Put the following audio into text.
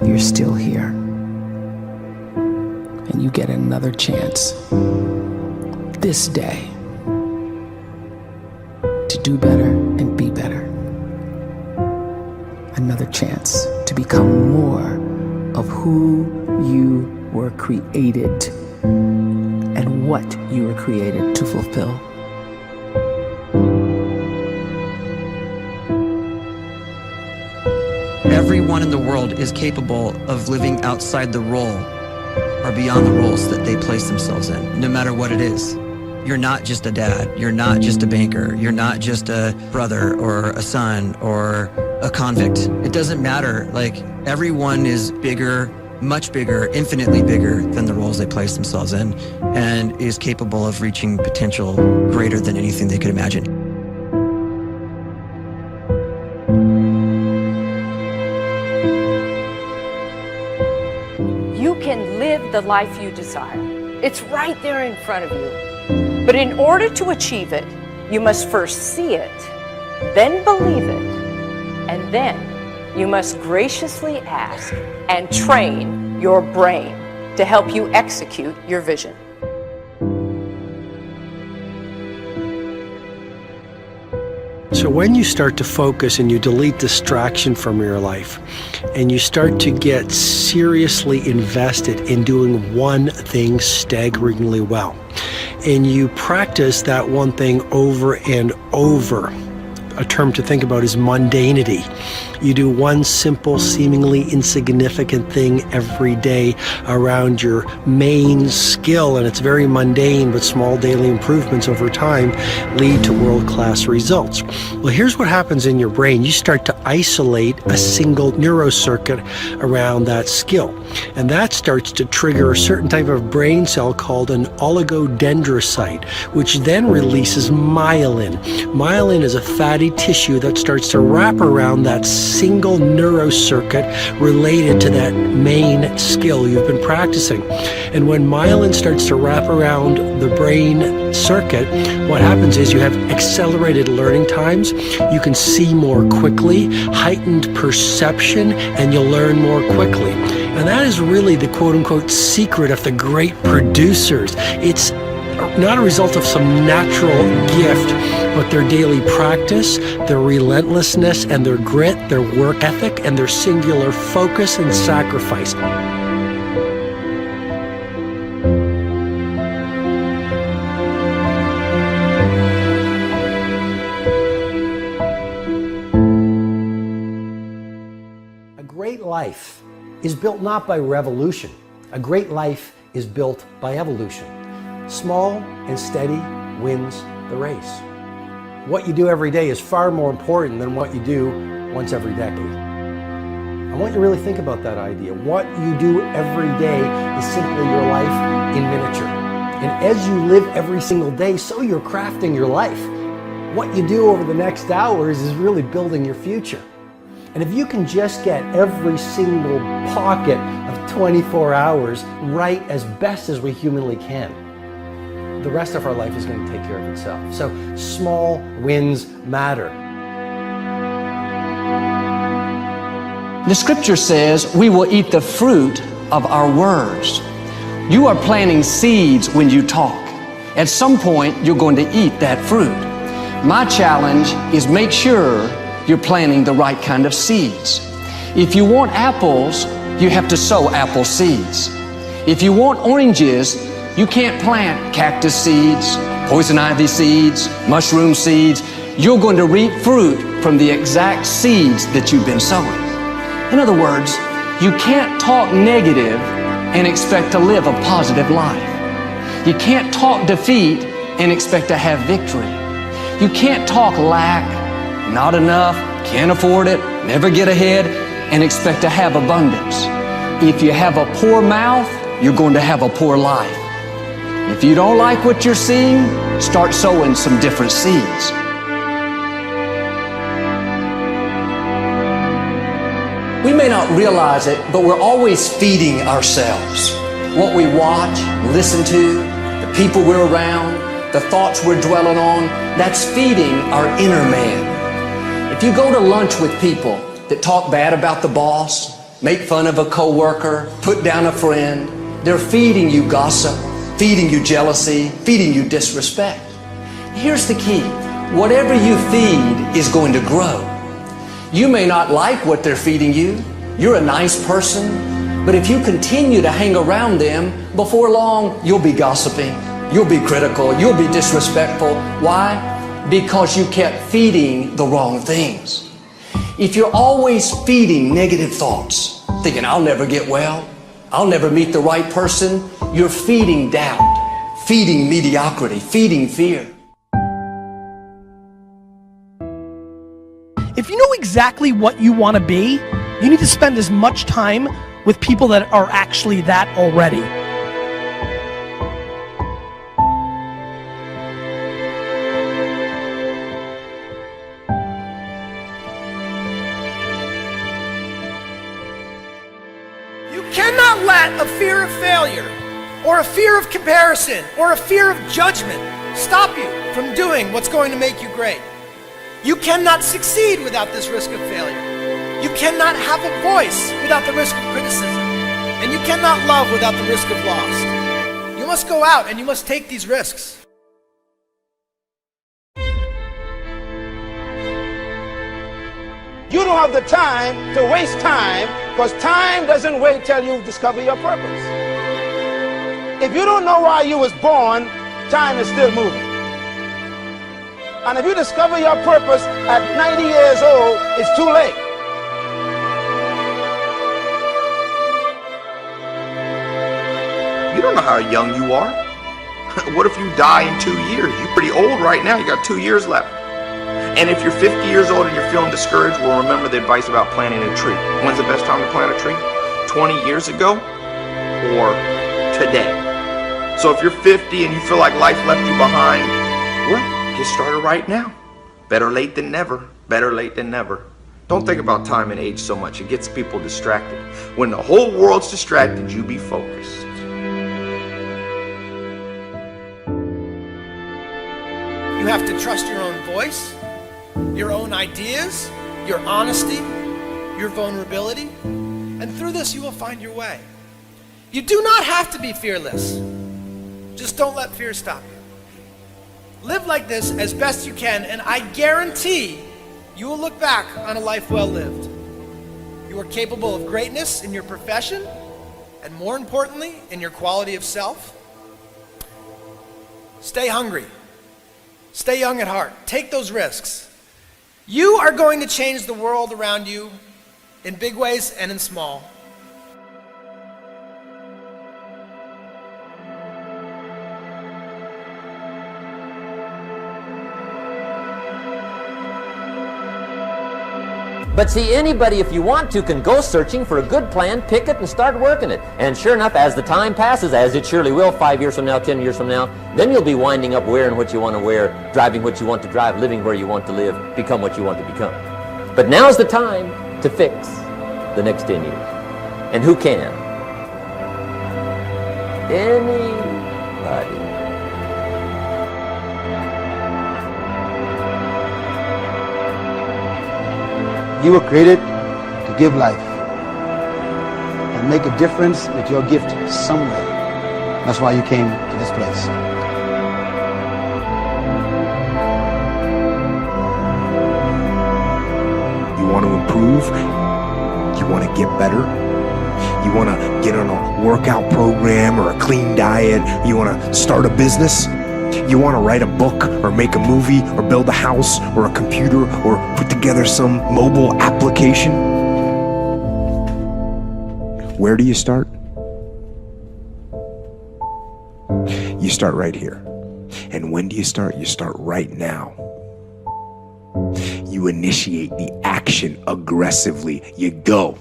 you're still here. And you get another chance this day to do better and be better. Another chance to become more of who you were created and what you were created to fulfill. Everyone in the world is capable of living outside the role or beyond the roles that they place themselves in, no matter what it is. You're not just a dad, you're not just a banker, you're not just a brother or a son or a convict. It doesn't matter. Like, everyone is bigger, much bigger, infinitely bigger than the roles they place themselves in, and is capable of reaching potential greater than anything they could imagine. You can live the life you desire. It's right there in front of you. But in order to achieve it, you must first see it, then believe it, and then you must graciously ask and train your brain to help you execute your vision. So when you start to focus and you delete distraction from your life, and you start to get seriously invested in doing one thing staggeringly well, and you practice that one thing over and over, a term to think about is mundanity. You do one simple, seemingly insignificant thing every day around your main skill, and it's very mundane, but small daily improvements over time lead to world-class results. Well, here's what happens in your brain. You start to isolate a single neurocircuit around that skill, and that starts to trigger a certain type of brain cell called an oligodendrocyte, which then releases myelin. Myelin is a fatty tissue that starts to wrap around that single neurocircuit related to that main skill you've been practicing. And when myelin starts to wrap around the brain circuit, what happens is you have accelerated learning times, you can see more quickly, heightened perception, and you'll learn more quickly. And that is really the quote-unquote secret of the great producers. It's not a result of some natural gift, but their daily practice, their relentlessness and their grit, their work ethic, and their singular focus and sacrifice. A great life is built not by revolution. A great life is built by evolution. Small and steady wins the race. What you do every day is far more important than what you do once every decade. I want you to really think about that idea. What you do every day is simply your life in miniature. And as you live every single day, so you're crafting your life. What you do over the next hours is really building your future. And if you can just get every single pocket of 24 hours right as best as we humanly can, the rest of our life is going to take care of itself. So small wins matter. The scripture says we will eat the fruit of our words. You are planting seeds when you talk. At some point, you're going to eat that fruit. My challenge is make sure you're planting the right kind of seeds. If you want apples, you have to sow apple seeds. If you want oranges, you can't plant cactus seeds, poison ivy seeds, mushroom seeds. You're going to reap fruit from the exact seeds that you've been sowing. In other words, you can't talk negative and expect to live a positive life. You can't talk defeat and expect to have victory. You can't talk lack, not enough, can't afford it, never get ahead, and expect to have abundance. If you have a poor mouth, you're going to have a poor life. If you don't like what you're seeing, start sowing some different seeds. We may not realize it, but we're always feeding ourselves. What we watch, listen to, the people we're around, the thoughts we're dwelling on, that's feeding our inner man. If you go to lunch with people that talk bad about the boss, make fun of a coworker, put down a friend. They're feeding you gossip, feeding you jealousy, feeding you disrespect. Here's the key. Whatever you feed is going to grow. You may not like what they're feeding you. You're a nice person, but if you continue to hang around them, before long, you'll be gossiping. You'll be critical. You'll be disrespectful. Why? Because you kept feeding the wrong things. If you're always feeding negative thoughts, thinking, I'll never get well, I'll never meet the right person, you're feeding doubt, feeding mediocrity, feeding fear. If you know exactly what you want to be, you need to spend as much time with people that are actually that already. You cannot let a fear of failure, or a fear of comparison, or a fear of judgment stop you from doing what's going to make you great. You cannot succeed without this risk of failure. You cannot have a voice without the risk of criticism. And you cannot love without the risk of loss. You must go out and you must take these risks. You don't have the time to waste time, because time doesn't wait till you discover your purpose. If you don't know why you was born, time is still moving. And if you discover your purpose at 90 years old, it's too late. You don't know how young you are. What if you die in 2 years? You're pretty old right now. You got 2 years left. And if you're 50 years old and you're feeling discouraged, well, remember the advice about planting a tree. When's the best time to plant a tree? 20 years ago or today? So if you're 50 and you feel like life left you behind, well, get started right now. Better late than never. Better late than never. Don't think about time and age so much. It gets people distracted. When the whole world's distracted, you be focused. You have to trust your own voice, your own ideas, your honesty, your vulnerability, and through this you will find your way. You do not have to be fearless. Just don't let fear stop you. Live like this as best you can, and I guarantee you will look back on a life well lived. You are capable of greatness in your profession, and more importantly, in your quality of self. Stay hungry. Stay young at heart. Take those risks. You are going to change the world around you in big ways and in small. But see, anybody, if you want to, can go searching for a good plan, pick it, and start working it. And sure enough, as the time passes, as it surely will, 5 years from now, 10 years from now, then you'll be winding up wearing what you want to wear, driving what you want to drive, living where you want to live, become what you want to become. But now's the time to fix the next 10 years. And who can? Anybody. You were created to give life and make a difference with your gift somewhere. That's why you came to this place. You want to improve? You want to get better? You want to get on a workout program or a clean diet? You want to start a business? You want to write a book or make a movie or build a house or a computer or put together some mobile application? Where do you start? You start right here. And when do you start? You start right now. You initiate the action aggressively. You go.